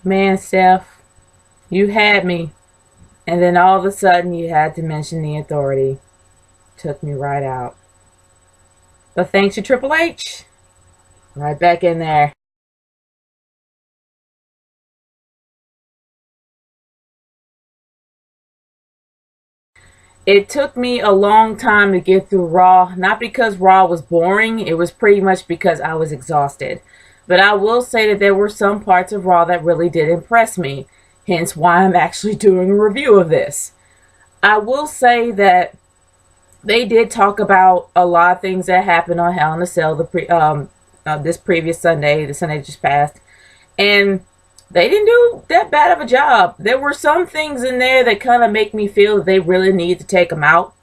Man, Steph, you had me. And then all of a sudden you had to mention the authority. Took me right out. But thanks to Triple H, right back in there. It took me a long time to get through Raw, not because Raw was boring, it was pretty much because I was exhausted. But I will say that there were some parts of Raw that really did impress me, hence why I'm actually doing a review of this. I will say that they did talk about a lot of things that happened on Hell in a Cell this previous Sunday, the Sunday just passed, and they didn't do that bad of a job. There were some things in there that kind of make me feel that they really need to take them out.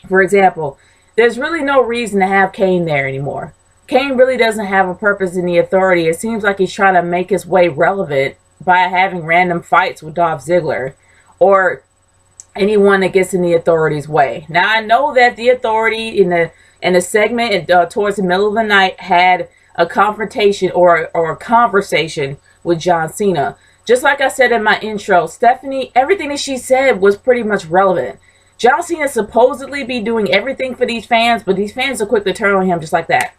For example, there's really no reason to have Kane there anymore. Kane really doesn't have a purpose in the authority. It seems like he's trying to make his way relevant by having random fights with Dolph Ziggler or anyone that gets in the authority's way. Now I know that the authority in the segment towards the middle of the night had a confrontation or a conversation with John Cena. Just like I said in my intro, Stephanie, everything that she said was pretty much relevant. John Cena supposedly be doing everything for these fans, but these fans are quick to turn on him just like that.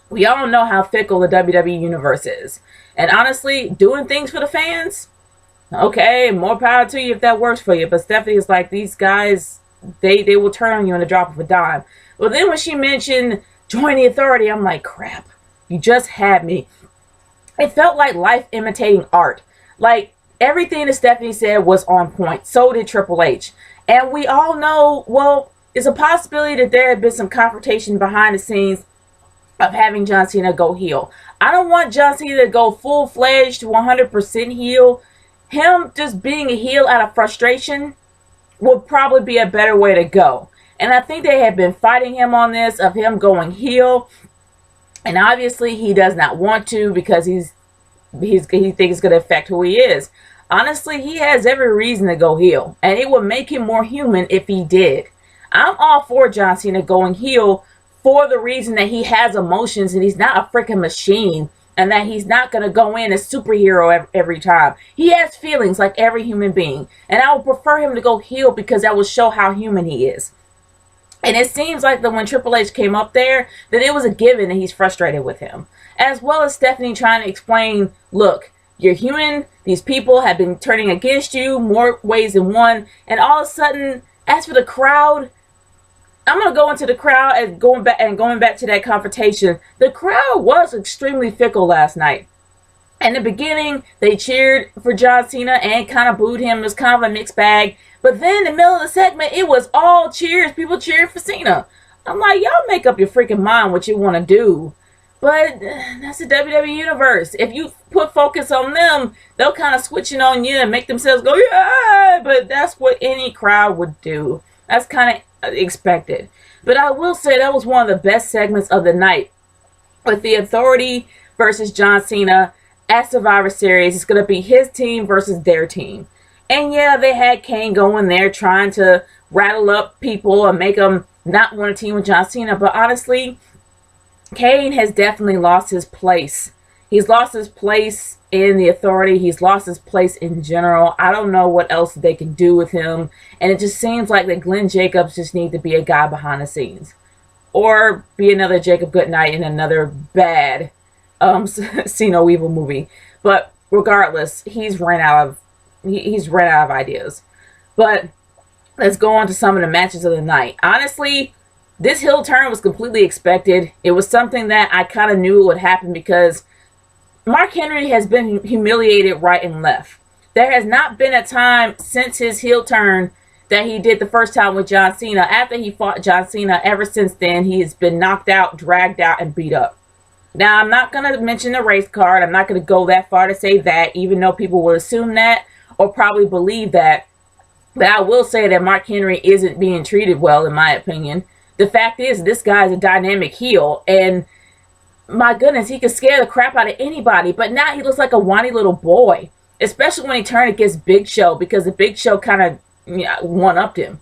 We all know how fickle the WWE universe is. And honestly, doing things for the fans, okay, more power to you if that works for you. But Stephanie is like, these guys, they will turn on you in a drop of a dime. Well, then when she mentioned join the authority, I'm like, crap, you just had me. It felt like life imitating art. Like, everything that Stephanie said was on point. So did Triple H. And we all know, well, it's a possibility that there had been some confrontation behind the scenes of having John Cena go heel. I don't want John Cena to go full-fledged 100% heel. Him just being a heel out of frustration would probably be a better way to go. And I think they have been fighting him on this, of him going heel. And obviously he does not want to because he thinks it's going to affect who he is. Honestly, he has every reason to go heel. And it would make him more human if he did. I'm all for John Cena going heel for the reason that he has emotions and he's not a freaking machine. And that he's not going to go in as superhero every time. He has feelings like every human being. And I would prefer him to go heel because that will show how human he is. And it seems like that when Triple H came up there, that it was a given that he's frustrated with him. As well as Stephanie trying to explain, look, you're human. These people have been turning against you more ways than one. And all of a sudden, as for the crowd, I'm going to go into the crowd and going back to that confrontation. The crowd was extremely fickle last night. In the beginning, they cheered for John Cena and kind of booed him. It was kind of a mixed bag. But then in the middle of the segment, it was all cheers. People cheered for Cena. I'm like, y'all make up your freaking mind what you want to do. But that's the WWE Universe. If you put focus on them, they'll kind of switch it on you and make themselves go, yeah. But that's what any crowd would do. That's kind of expected. But I will say that was one of the best segments of the night. With the Authority versus John Cena at Survivor Series. It's going to be his team versus their team. And yeah, they had Kane going there trying to rattle up people and make them not want to team with John Cena. But honestly, Kane has definitely lost his place. He's lost his place in the Authority. He's lost his place in general. I don't know what else they can do with him. And it just seems like that Glenn Jacobs just needs to be a guy behind the scenes. Or be another Jacob Goodnight in another bad See No Evil movie. But regardless, he's ran out of ideas. But let's go on to some of the matches of the night. Honestly, this heel turn was completely expected. It was something that I kind of knew would happen because Mark Henry has been humiliated right and left. There has not been a time since his heel turn that he did the first time with John Cena. After he fought John Cena, ever since then, he has been knocked out, dragged out, and beat up. Now, I'm not going to mention the race card. I'm not going to go that far to say that, even though people will assume that or probably believe that. But I will say that Mark Henry isn't being treated well, in my opinion. The fact is, this guy is a dynamic heel, and my goodness, he can scare the crap out of anybody. But now he looks like a whiny little boy, especially when he turned against Big Show, because the Big Show kind of one-upped him.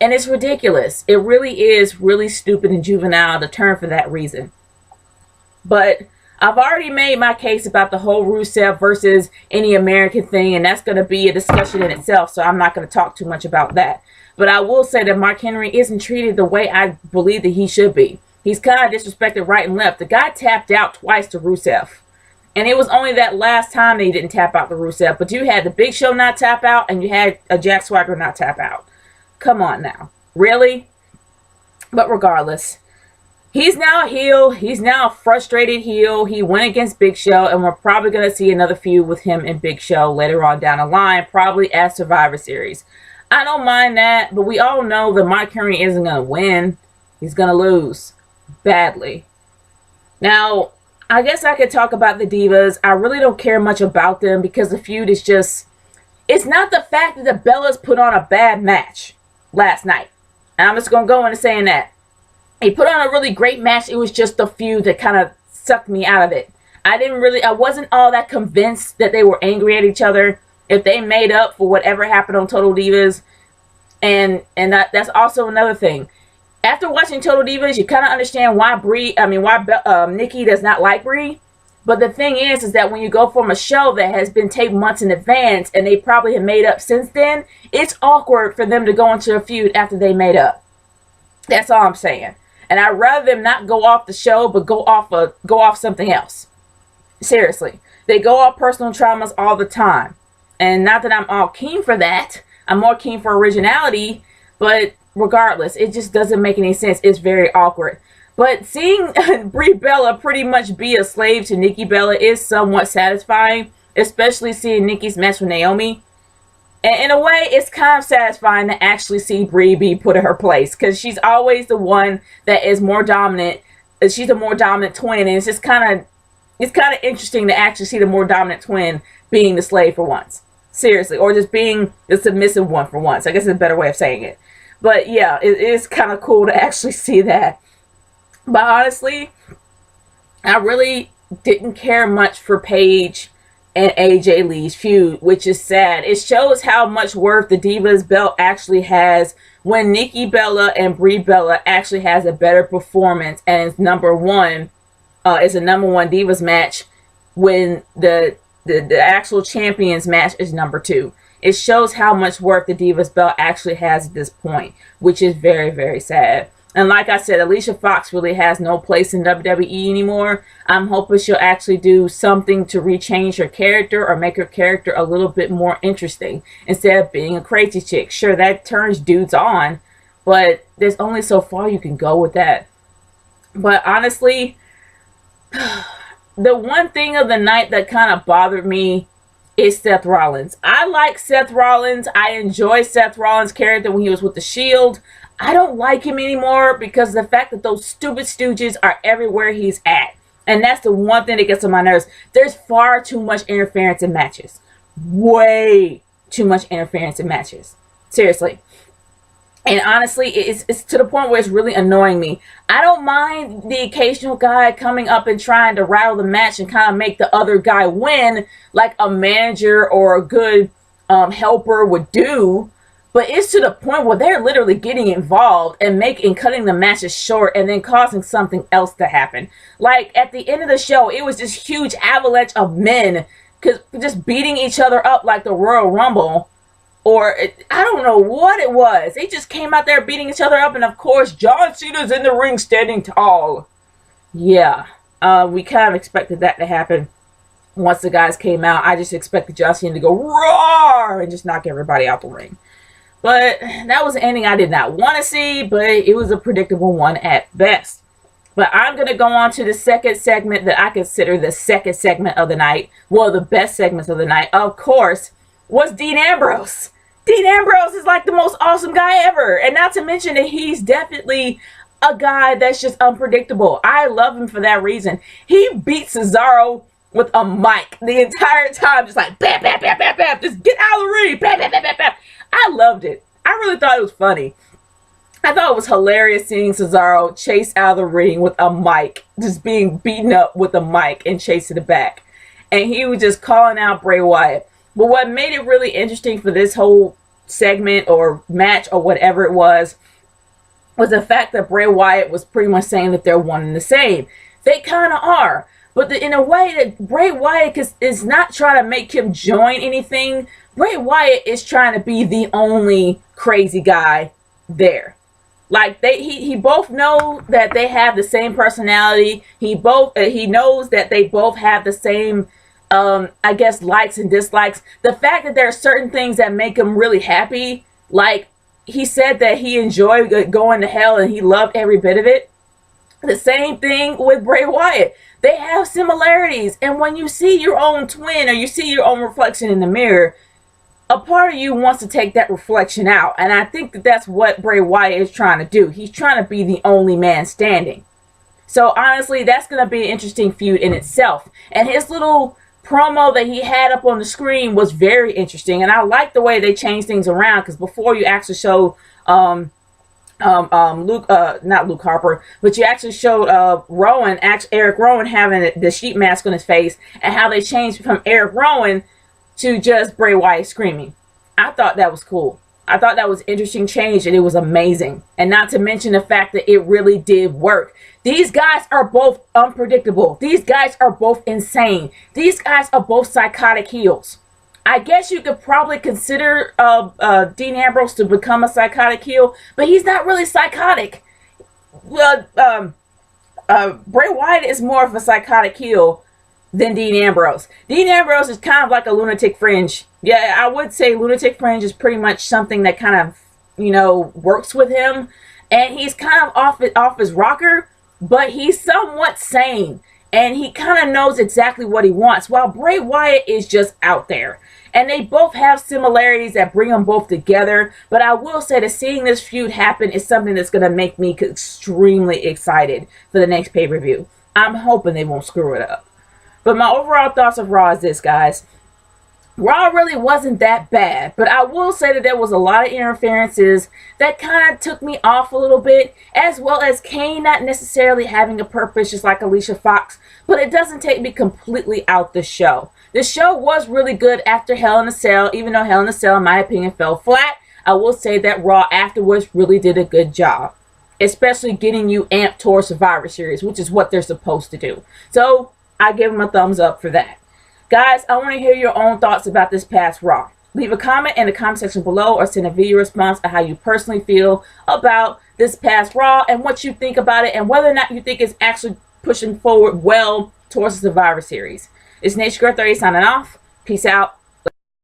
And it's ridiculous. It really is really stupid and juvenile to turn for that reason. But I've already made my case about the whole Rusev versus any American thing, and that's going to be a discussion in itself, so I'm not going to talk too much about that. But I will say that Mark Henry isn't treated the way I believe that he should be. He's kind of disrespected right and left. The guy tapped out twice to Rusev. And it was only that last time that he didn't tap out the Rusev. But you had the Big Show not tap out, and you had a Jack Swagger not tap out. Come on now. Really? But regardless, he's now a heel. He's now a frustrated heel. He went against Big Show, and we're probably going to see another feud with him and Big Show later on down the line, probably at Survivor Series. I don't mind that, but we all know that Mark Henry isn't going to win. He's going to lose badly. Now, I guess I could talk about the Divas. I really don't care much about them because the feud is just... It's not the fact that the Bellas put on a bad match last night. And I'm just going to go into saying that. They put on a really great match. It was just the feud that kind of sucked me out of it. I wasn't all that convinced that they were angry at each other. If they made up for whatever happened on Total Divas. And that's also another thing. After watching Total Divas, you kind of understand why Nikki does not like Brie. But the thing is that when you go from a show that has been taped months in advance and they probably have made up since then, it's awkward for them to go into a feud after they made up. That's all I'm saying. And I'd rather them not go off the show, but go off something else. Seriously, they go off personal traumas all the time, and not that I'm all keen for that. I'm more keen for originality, but regardless, it just doesn't make any sense. It's very awkward. But seeing Brie Bella pretty much be a slave to Nikki Bella is somewhat satisfying, especially seeing Nikki's match with Naomi. And in a way, it's kind of satisfying to actually see Brie be put in her place, because she's always the one that is more dominant. She's a more dominant twin, and it's just kind of interesting to actually see the more dominant twin being the slave for once. Seriously, or just being the submissive one for once. I guess it's a better way of saying it. But yeah, it is kind of cool to actually see that. But honestly, I really didn't care much for Paige and AJ Lee's feud, which is sad. It shows how much worth the Divas belt actually has when Nikki Bella and Brie Bella actually has a better performance and is number one. It's a number one Divas match when the actual champions match is number two. It shows how much worth the Divas belt actually has at this point, which is very, very sad. And like I said, Alicia Fox really has no place in WWE anymore. I'm hoping she'll actually do something to rechange her character or make her character a little bit more interesting instead of being a crazy chick. Sure, that turns dudes on, but there's only so far you can go with that. But honestly, the one thing of the night that kind of bothered me is Seth Rollins. I like Seth Rollins. I enjoy Seth Rollins' character when he was with The Shield. I don't like him anymore because of the fact that those stupid stooges are everywhere he's at. And that's the one thing that gets on my nerves. There's far too much interference in matches. Way too much interference in matches. Seriously. And honestly, it's to the point where it's really annoying me. I don't mind the occasional guy coming up and trying to rattle the match and kind of make the other guy win like a manager or a good helper would do. But it's to the point where they're literally getting involved and cutting the matches short and then causing something else to happen. Like at the end of the show, it was this huge avalanche of men just beating each other up like the Royal Rumble. I don't know what it was. They just came out there beating each other up. And of course, John Cena's in the ring standing tall. Yeah, we kind of expected that to happen once the guys came out. I just expected John Cena to go roar and just knock everybody out the ring. But that was an ending I did not want to see, but it was a predictable one at best. But I'm going to go on to the second segment that I consider the second segment of the night. Well, the best segments of the night, of course, was Dean Ambrose. Dean Ambrose is like the most awesome guy ever. And not to mention that he's definitely a guy that's just unpredictable. I love him for that reason. He beat Cesaro with a mic the entire time. Just like, bam, bam, bam, bam, bam. Just get out of the ring. Bam, bam, bam, bam, bam. I loved it. I really thought it was funny. I thought it was hilarious seeing Cesaro chase out of the ring with a mic. Just being beaten up with a mic and chased to the back. And he was just calling out Bray Wyatt. But what made it really interesting for this whole segment or match or whatever it was the fact that Bray Wyatt was pretty much saying that they're one and the same. They kind of are. but in a way that Bray Wyatt is not trying to make him join anything. Bray Wyatt is trying to be the only crazy guy there. Like he both know that they have the same personality. He knows that they both have the same, I guess, likes and dislikes. The fact that there are certain things that make him really happy, like he said that he enjoyed going to hell and he loved every bit of it. The same thing with Bray Wyatt. They have similarities, and when you see your own twin or you see your own reflection in the mirror, a part of you wants to take that reflection out. And I think that that's what Bray Wyatt is trying to do. He's trying to be the only man standing. So honestly, that's going to be an interesting feud in itself. And his little promo that he had up on the screen was very interesting. And I like the way they changed things around, because before you actually showed not Luke Harper, but you actually showed Eric Rowan having the sheet mask on his face, and how they changed from Eric Rowan to just Bray Wyatt screaming. I thought that was cool. I thought that was an interesting change, and it was amazing. And not to mention the fact that it really did work. These guys are both unpredictable. These guys are both insane. These guys are both psychotic heels. I guess you could probably consider Dean Ambrose to become a psychotic heel, but he's not really psychotic. Well, Bray Wyatt is more of a psychotic heel than Dean Ambrose. Dean Ambrose is kind of like a lunatic fringe. Yeah, I would say lunatic fringe is pretty much something that kind of, works with him. And he's kind of off his rocker, but he's somewhat sane. And he kind of knows exactly what he wants, while Bray Wyatt is just out there. And they both have similarities that bring them both together. But I will say that seeing this feud happen is something that's going to make me extremely excited for the next pay-per-view. I'm hoping they won't screw it up. But my overall thoughts of Raw is this, guys. Raw really wasn't that bad, but I will say that there was a lot of interferences that kind of took me off a little bit, as well as Kane not necessarily having a purpose just like Alicia Fox, but it doesn't take me completely out the show. The show was really good after Hell in a Cell, even though Hell in a Cell, in my opinion, fell flat. I will say that Raw afterwards really did a good job, especially getting you amped towards Survivor Series, which is what they're supposed to do. So I give them a thumbs up for that. Guys, I want to hear your own thoughts about this past Raw. Leave a comment in the comment section below, or send a video response to how you personally feel about this past Raw and what you think about it, and whether or not you think it's actually pushing forward well towards the Survivor Series. It's Nate Girl 30 signing off. Peace out.